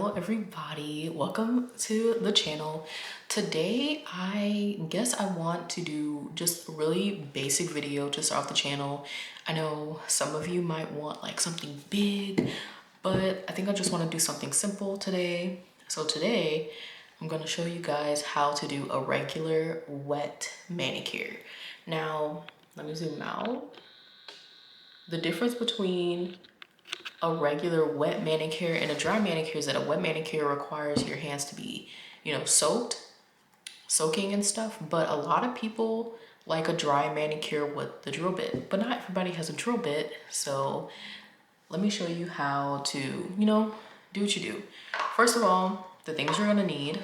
Hello everybody, welcome to the channel. Today I guess I want to do just a really basic video to start off the channel. I know some of you might want like something big, but I think I just want to do something simple today. So today I'm going to show you guys how to do a regular wet manicure. Now let me zoom out. The difference between a regular wet manicure and a dry manicure is that a wet manicure requires your hands to be, soaking and stuff. But a lot of people like a dry manicure with the drill bit, but not everybody has a drill bit. So let me show you how to, do what you do. First of all, the things you're gonna need: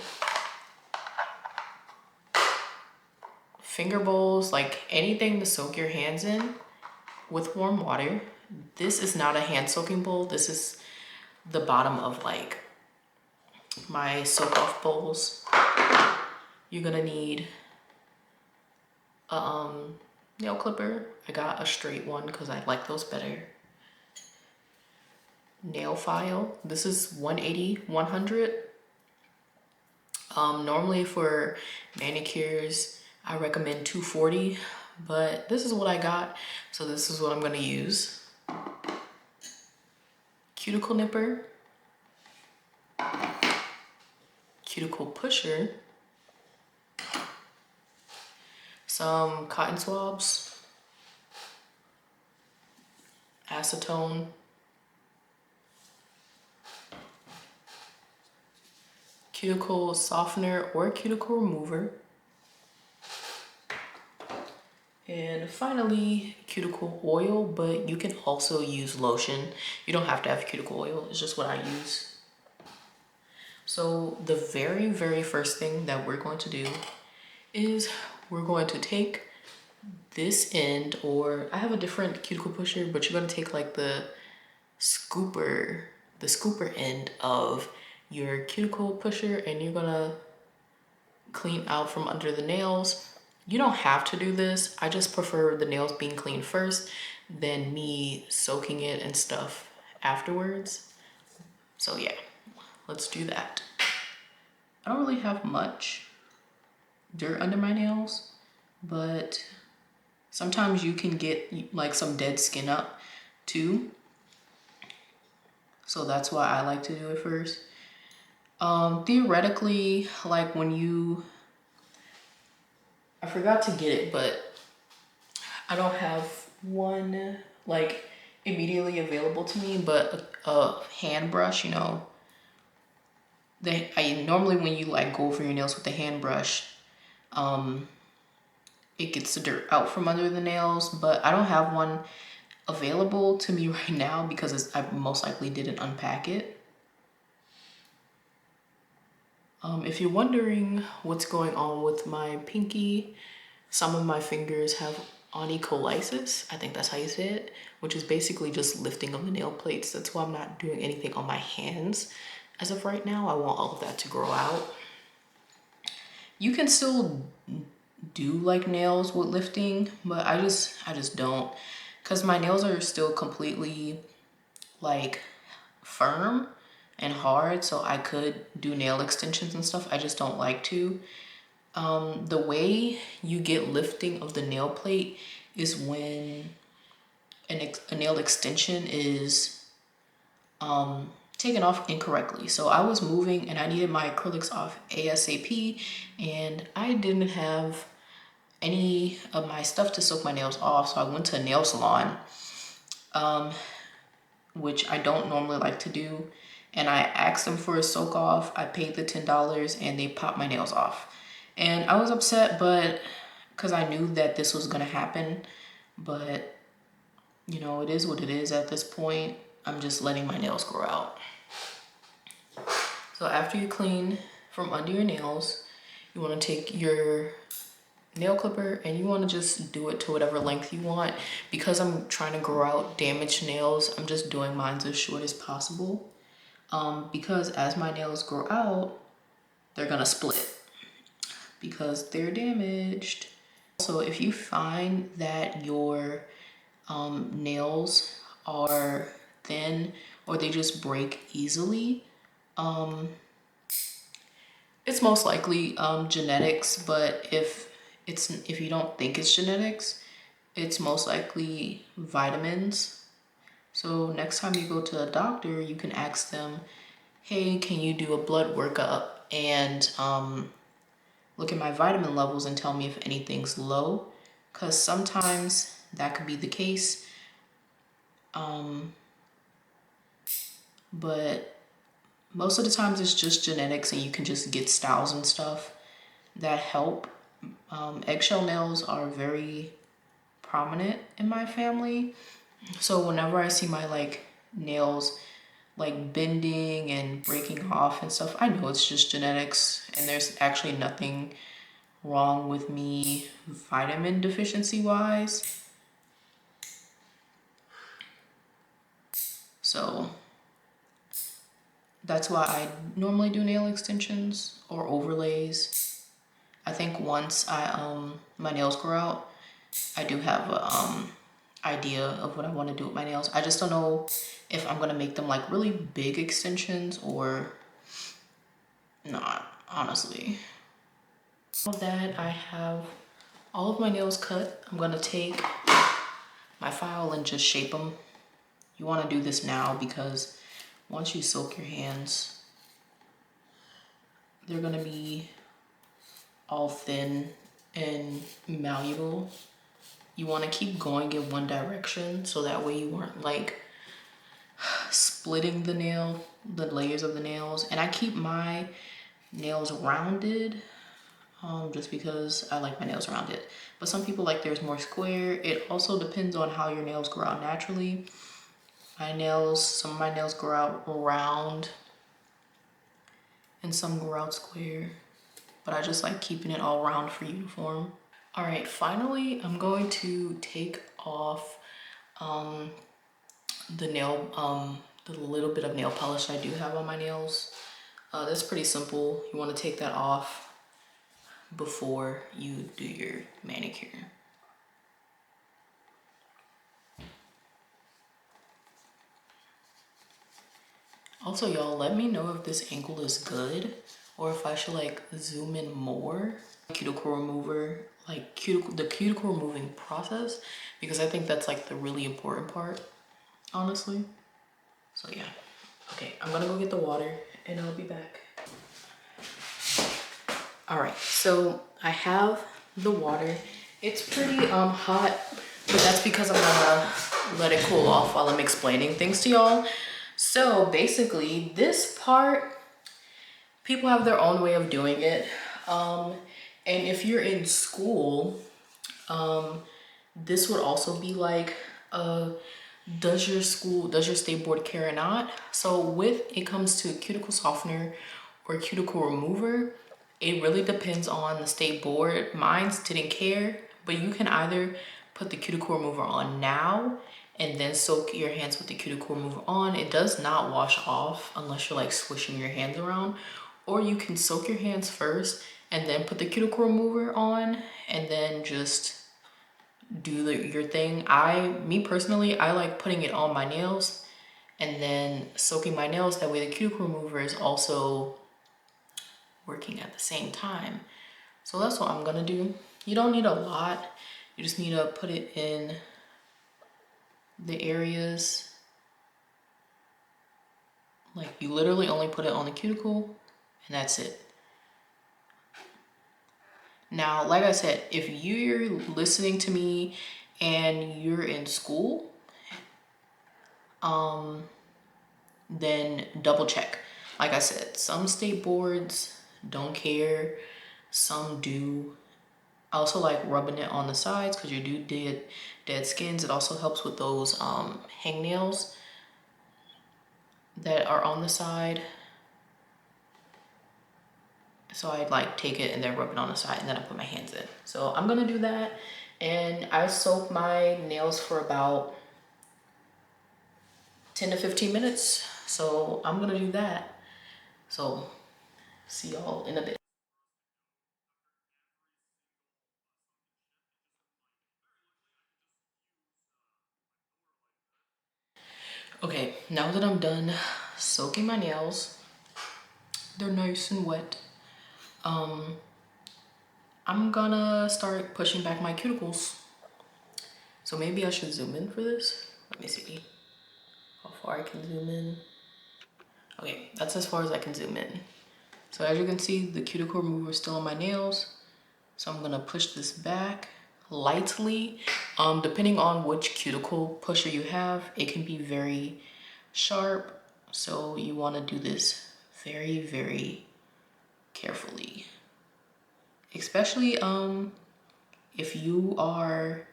finger bowls, like anything to soak your hands in with warm water. This is not a hand soaking bowl. This is the bottom of like my soak off bowls. You're gonna need a nail clipper. I got a straight one because I like those better. Nail file. This is 180, 100. Normally for manicures, I recommend 240, but this is what I got, so this is what I'm gonna use. Cuticle nipper, cuticle pusher, some cotton swabs, acetone, cuticle softener or cuticle remover, and finally cuticle oil, but you can also use lotion. You don't have to have cuticle oil, it's just what I use. So the very first thing that we're going to do is we're going to take this end, or I have a different cuticle pusher, but you're going to take like the scooper end of your cuticle pusher, and you're gonna clean out from under the nails. You don't have to do this. I just prefer the nails being clean first than me soaking it and stuff afterwards. So yeah, let's do that. I don't really have much dirt under my nails, but sometimes you can get like some dead skin up too. So that's why I like to do it first. Theoretically, like I forgot to get it, but I don't have one like immediately available to me, but a hand brush, normally when you like go over your nails with a hand brush, it gets the dirt out from under the nails, but I don't have one available to me right now because I most likely didn't unpack it. If you're wondering what's going on with my pinky, some of my fingers have onycholysis. I think that's how you say it, which is basically just lifting of the nail plates. That's why I'm not doing anything on my hands as of right now. I want all of that to grow out. You can still do like nails with lifting, but I just don't, because my nails are still completely like firm and hard, so I could do nail extensions and stuff. I just don't like to. The way you get lifting of the nail plate is when a nail extension is taken off incorrectly. So I was moving and I needed my acrylics off ASAP, and I didn't have any of my stuff to soak my nails off, so I went to a nail salon, which I don't normally like to do, and I asked them for a soak off. I paid the $10 and they popped my nails off. And I was upset, but because I knew that this was gonna happen, but it is what it is at this point. I'm just letting my nails grow out. So after you clean from under your nails, you wanna take your nail clipper and you wanna just do it to whatever length you want. Because I'm trying to grow out damaged nails, I'm just doing mine as short as possible. Because as my nails grow out, they're gonna split because they're damaged. So if you find that your nails are thin or they just break easily, Um, it's most likely genetics, but if you don't think it's genetics, it's most likely vitamins. So next time you go to a doctor, you can ask them, hey, can you do a blood workup and look at my vitamin levels and tell me if anything's low? Because sometimes that could be the case. But most of the times it's just genetics, and you can just get styles and stuff that help. Eggshell nails are very prominent in my family. So whenever I see my nails like bending and breaking off and stuff, I know it's just genetics, and there's actually nothing wrong with me vitamin deficiency wise. So that's why I normally do nail extensions or overlays. I think once my nails grow out, I do have a idea of what I want to do with my nails. I just don't know if I'm gonna make them like really big extensions or not, honestly. With that, I have all of my nails cut. I'm gonna take my file and just shape them. You want to do this now because once you soak your hands, they're gonna be all thin and malleable. You want to keep going in one direction so that way you aren't like splitting the layers of the nails. And I keep my nails rounded just because I like my nails rounded. But some people like theirs more square. It also depends on how your nails grow out naturally. Some of my nails grow out round and some grow out square. But I just like keeping it all round for uniform. All right, finally, I'm going to take off the little bit of nail polish I do have on my nails. That's pretty simple. You want to take that off before you do your manicure. Also, y'all, let me know if this angle is good or if I should like zoom in more. Cuticle remover, the cuticle removing process, because I think that's like the really important part, honestly. So yeah. Okay, I'm gonna go get the water and I'll be back. All right, so I have the water. It's pretty hot, but that's because I'm gonna let it cool off while I'm explaining things to y'all. So basically this part, people have their own way of doing it. And if you're in school, this would also be like, does your state board care or not? So when it comes to cuticle softener or cuticle remover, it really depends on the state board. Mine's didn't care, but you can either put the cuticle remover on now and then soak your hands with the cuticle remover on. It does not wash off unless you're like swishing your hands around. Or you can soak your hands first and then put the cuticle remover on and then just do your thing. Me personally, I like putting it on my nails and then soaking my nails. That way the cuticle remover is also working at the same time. So that's what I'm gonna do. You don't need a lot. You just need to put it in the areas. Like you literally only put it on the cuticle and that's it. Now, like I said, if you're listening to me and you're in school, then double check. Like I said, some state boards don't care, some do. I also like rubbing it on the sides because you do dead skins. It also helps with those hangnails that are on the side. So I like take it and then rub it on the side and then I put my hands in. So I'm gonna do that. And I soak my nails for about 10 to 15 minutes. So I'm gonna do that. So see y'all in a bit. Okay, now that I'm done soaking my nails, They're nice and wet. I'm gonna start pushing back my cuticles. So maybe I should zoom in for this. Let me see how far I can zoom in. Okay, that's as far as I can zoom in. So as you can see, the cuticle remover is still on my nails. So I'm gonna push this back lightly. Depending on which cuticle pusher you have, it can be very sharp. So you wanna do this very, very carefully. Especially if you are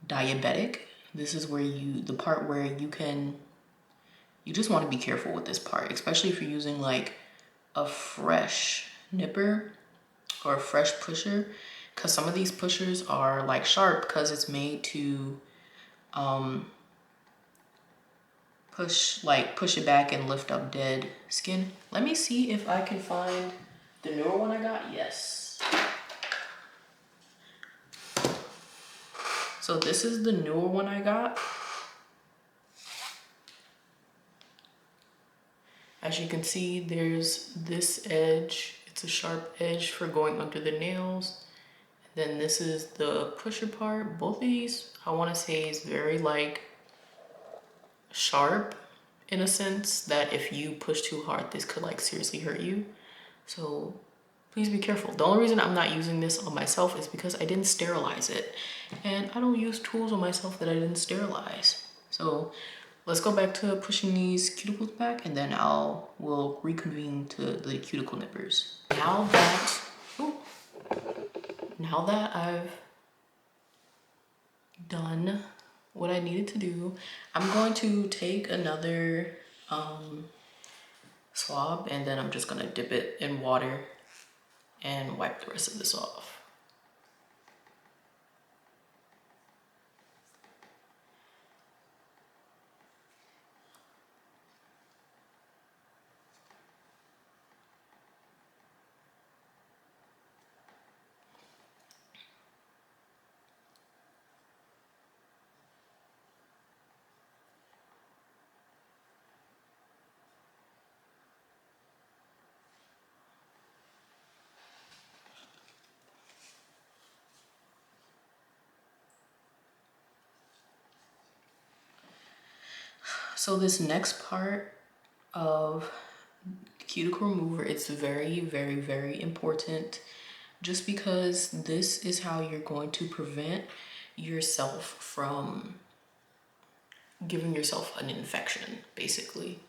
diabetic, this is where the part where you just want to be careful with this part, especially if you're using like a fresh nipper or a fresh pusher, because some of these pushers are like sharp because it's made to push it back and lift up dead skin. Let me see if I can find the newer one I got. Yes. So this is the newer one I got. As you can see, there's this edge. It's a sharp edge for going under the nails. And then this is the pusher part. Both of these, I want to say, is very like sharp in a sense that if you push too hard, this could like seriously hurt you. So please be careful. The only reason I'm not using this on myself is because I didn't sterilize it. And I don't use tools on myself that I didn't sterilize. So let's go back to pushing these cuticles back, and then we'll reconvene to the cuticle nippers. Now that I've done what I needed to do, I'm going to take another swab, and then I'm just gonna dip it in water and wipe the rest of this off. So this next part of cuticle remover, it's very, very, very important, just because this is how you're going to prevent yourself from giving yourself an infection, basically.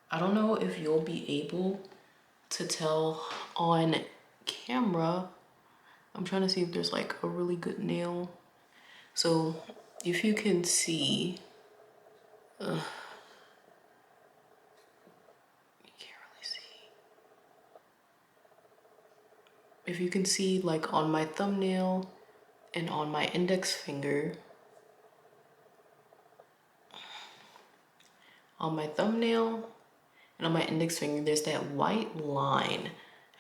I don't know if you'll be able to tell on camera. I'm trying to see if there's like a really good nail. So if you can see, you can't really see. If you can see like on my thumbnail and on my index finger, on my thumbnail and on my index finger, there's that white line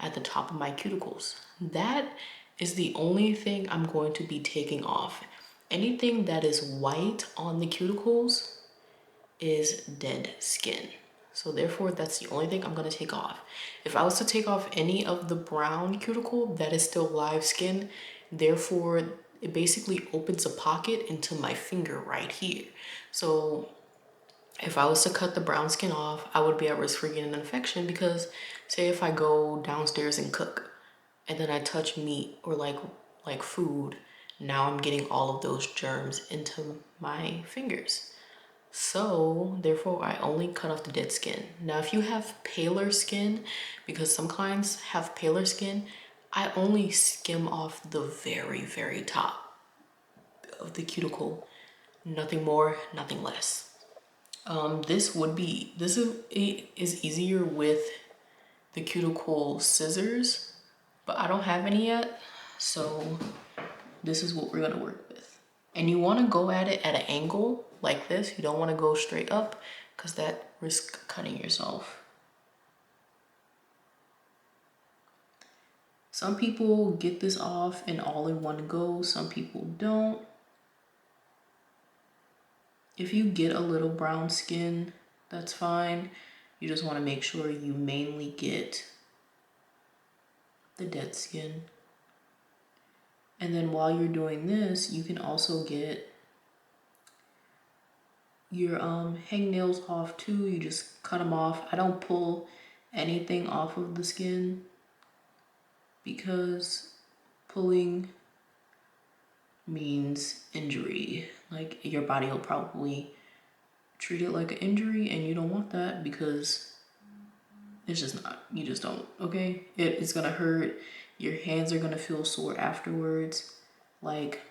at the top of my cuticles. That is the only thing I'm going to be taking off. Anything that is white on the cuticles is dead skin. So therefore, that's the only thing I'm gonna take off. If I was to take off any of the brown cuticle, that is still live skin. Therefore, it basically opens a pocket into my finger right here. So if I was to cut the brown skin off, I would be at risk for getting an infection, because say if I go downstairs and cook and then I touch meat or like food, now I'm getting all of those germs into my fingers. So therefore, I only cut off the dead skin. Now, if you have paler skin, because some clients have paler skin, I only skim off the very, very top of the cuticle. Nothing more, nothing less. This is easier with the cuticle scissors, but I don't have any yet, so this is what we're gonna work with. And you wanna go at it at an angle like this. You don't wanna go straight up, because that risks cutting yourself. Some people get this off and all in one go, some people don't. If you get a little brown skin, that's fine. You just want to make sure you mainly get the dead skin. And then while you're doing this, you can also get your hangnails off too. You just cut them off. I don't pull anything off of the skin because pulling means injury. Like your body will probably treat it like an injury, and you don't want that because it's just not. You just don't, okay? It's gonna hurt. Your hands are gonna feel sore afterwards. Like,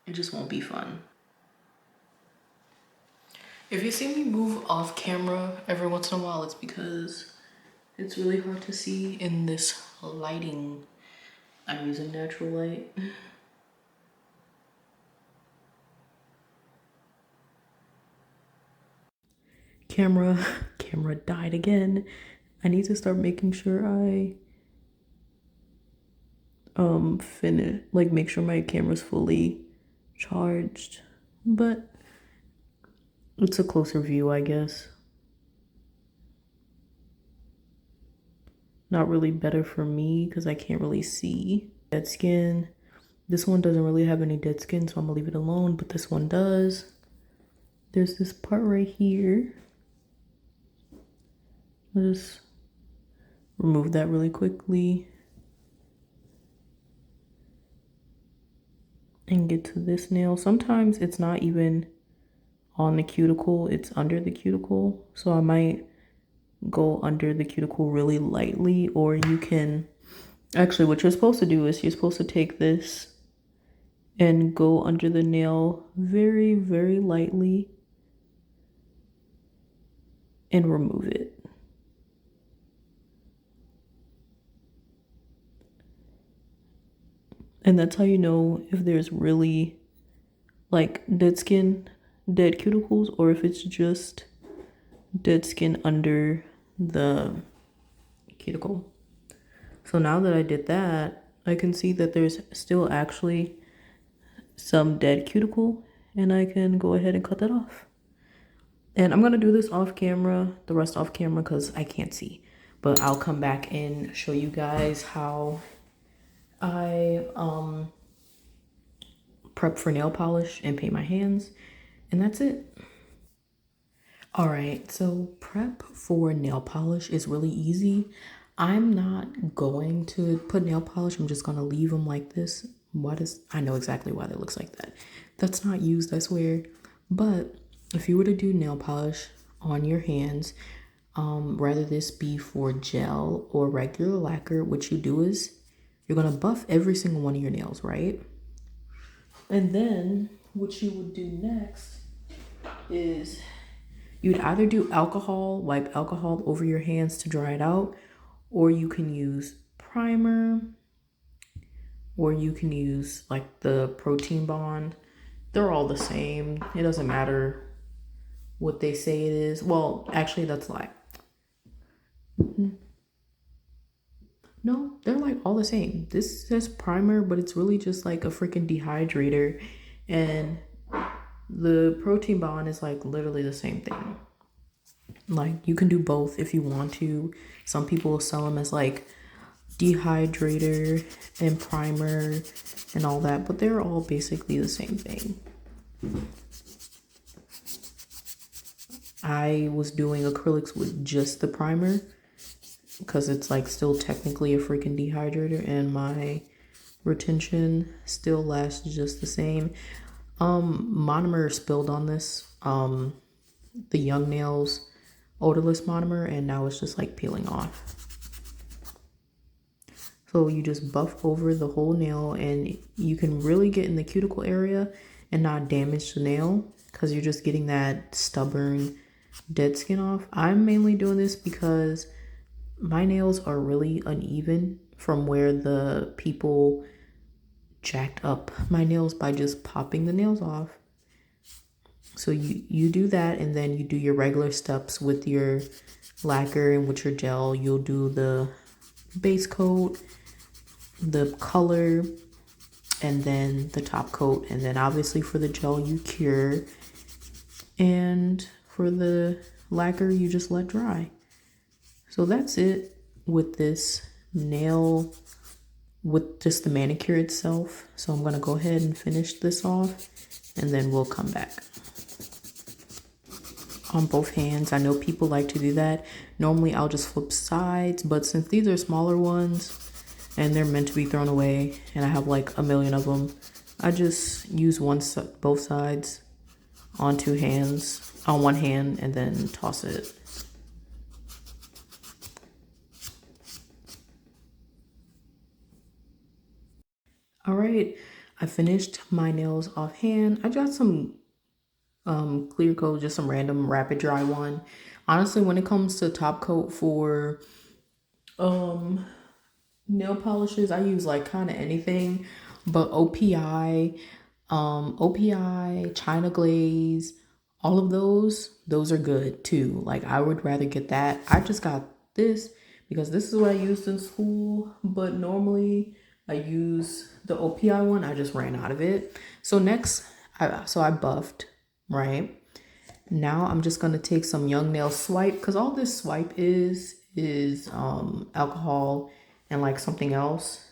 it just won't be fun. If you see me move off camera every once in a while, it's because it's really hard to see in this lighting. I'm using natural light. Camera died again. I need to start making sure I finish, like make sure my camera's fully charged, but it's a closer view, I guess. Not really better for me because I can't really see. Dead skin. This one doesn't really have any dead skin, so I'm gonna leave it alone, but this one does. There's this part right here. I'll just remove that really quickly and get to this nail. Sometimes it's not even on the cuticle, it's under the cuticle. So I might go under the cuticle really lightly, or you can, actually what you're supposed to do is you're supposed to take this and go under the nail very, very lightly and remove it. And that's how you know if there's really like dead skin, dead cuticles, or if it's just dead skin under the cuticle. So now that I did that, I can see that there's still actually some dead cuticle, and I can go ahead and cut that off. And I'm gonna do this off camera, the rest off camera, because I can't see. But I'll come back and show you guys how I prep for nail polish and paint my hands, and that's it. All right, so prep for nail polish is really easy. I'm not going to put nail polish. I'm just gonna leave them like this. I know exactly why that looks like that. That's not used, I swear. But if you were to do nail polish on your hands, rather this be for gel or regular lacquer, what you do is you're gonna buff every single one of your nails, right? And then what you would do next is you'd either do alcohol, wipe alcohol over your hands to dry it out, or you can use primer, or you can use like the protein bond. They're all the same. It doesn't matter what they say it is. Well, actually that's a lie. No, they're like all the same. This says primer, but it's really just like a freaking dehydrator. And the protein bond is like literally the same thing. Like you can do both if you want to. Some people will sell them as like dehydrator and primer and all that, but they're all basically the same thing. I was doing acrylics with just the primer because it's like still technically a freaking dehydrator, and my retention still lasts just the same. Monomer spilled on this, the Young Nails odorless monomer, and now it's just like peeling off. So you just buff over the whole nail, and you can really get in the cuticle area and not damage the nail because you're just getting that stubborn dead skin off. I'm mainly doing this because my nails are really uneven from where the people jacked up my nails by just popping the nails off. So you do that, and then you do your regular steps with your lacquer and with your gel. You'll do the base coat, the color, and then the top coat. And then obviously for the gel you cure, and for the lacquer you just let dry. So that's it with this nail, with just the manicure itself. So I'm gonna go ahead and finish this off and then we'll come back. On both hands, I know people like to do that. Normally I'll just flip sides, but since these are smaller ones and they're meant to be thrown away and I have like a million of them, I just use both sides on one hand and then toss it. All right, I finished my nails offhand. I got some clear coat, just some random rapid dry one. Honestly, when it comes to top coat for nail polishes, I use like kind of anything, but OPI, China Glaze, all of those are good too. Like I would rather get that. I just got this because this is what I used in school, but normally I use the OPI one. I just ran out of it. So next, I buffed, right? Now I'm just gonna take some Young Nail Swipe because all this swipe is alcohol and like something else.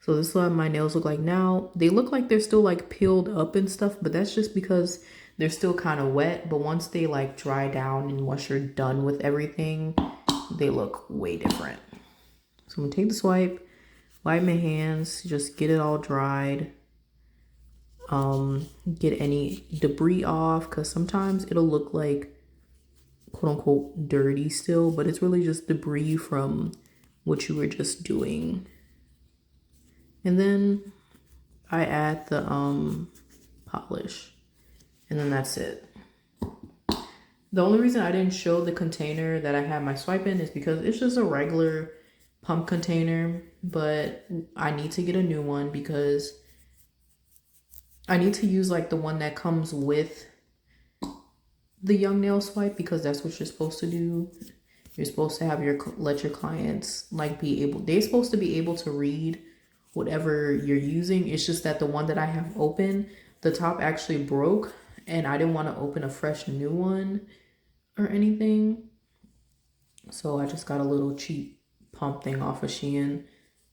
So this is what my nails look like now. They look like they're still like peeled up and stuff, but that's just because they're still kind of wet. But once they like dry down and once you're done with everything, they look way different. So I'm gonna take the swipe, wipe my hands, just get it all dried. Get any debris off because sometimes it'll look like quote unquote dirty still, but it's really just debris from what you were just doing. And then I add the polish and then that's it. The only reason I didn't show the container that I had my swipe in is because it's just a regular pump container, but I need to get a new one because I need to use like the one that comes with the Young Nail Swipe because that's what you're supposed to do. You're supposed to let your clients like they're supposed to be able to read whatever you're using. It's just that the one that I have open, the top actually broke and I didn't want to open a fresh new one or anything. So I just got a little cheap pump thing off of Shein.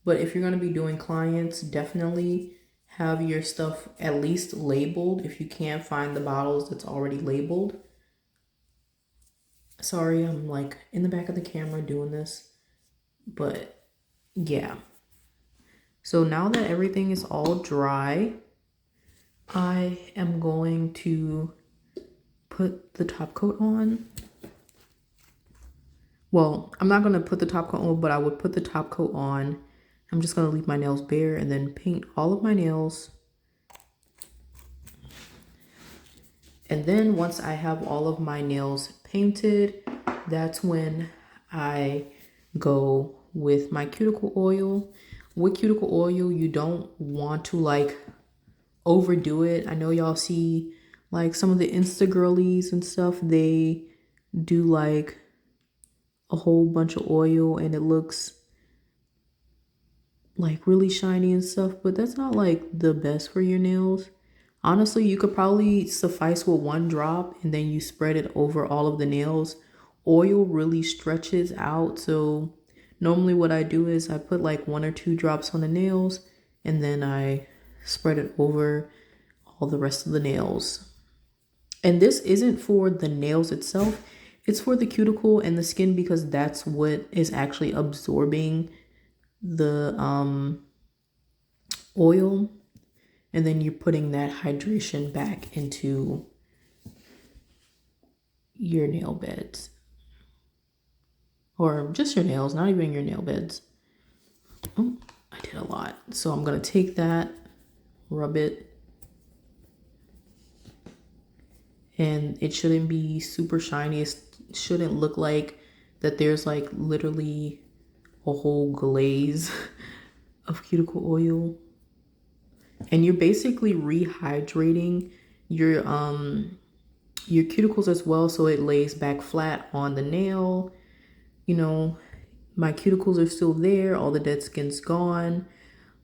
But if you're going to be doing clients, definitely have your stuff at least labeled if you can't find the bottles that's already labeled. Sorry, I'm like in the back of the camera doing this, but yeah. So now that everything is all dry, I am going to put the top coat on. Well, I'm not going to put the top coat on, but I would put the top coat on. I'm just going to leave my nails bare and then paint all of my nails. And then once I have all of my nails painted, that's when I go with my cuticle oil. With cuticle oil, you don't want to like overdo it. I know y'all see like some of the Insta girlies and stuff, they do like a whole bunch of oil and it looks like really shiny and stuff, but that's not like the best for your nails. Honestly, you could probably suffice with one drop and then you spread it over all of the nails. Oil really stretches out, so normally what I do is I put like 1 or 2 drops on the nails and then I spread it over all the rest of the nails. And this isn't for the nails itself, it's for the cuticle and the skin because that's what is actually absorbing the oil, and then you're putting that hydration back into your nail beds, or just your nails, not even your nail beds. Oh, I did a lot. So I'm gonna take that, rub it, and it shouldn't be super shiny. It shouldn't look like that there's like literally a whole glaze of cuticle oil. And you're basically rehydrating your cuticles as well, so it lays back flat on the nail. You know, my cuticles are still there, all the dead skin's gone.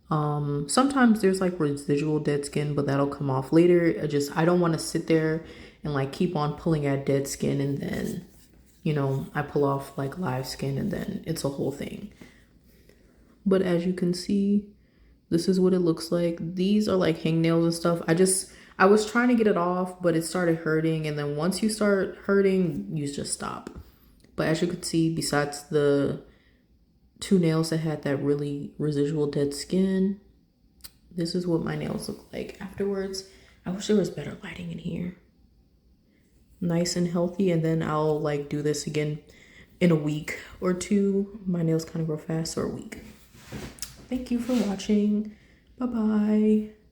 Sometimes there's like residual dead skin, but that'll come off later. I don't want to sit there and like keep on pulling at dead skin, and then, you know, I pull off like live skin, and then it's a whole thing. But as you can see, this is what it looks like. These are like hangnails and stuff. I was trying to get it off, but it started hurting, and then once you start hurting, you just stop. But as you can see, besides the 2 nails that had that really residual dead skin, this is what my nails look like afterwards. I wish there was better lighting in here. Nice and healthy, and then I'll like do this again in a week or 2. My nails kind of grow fast, or a week. Thank you for watching. Bye-bye.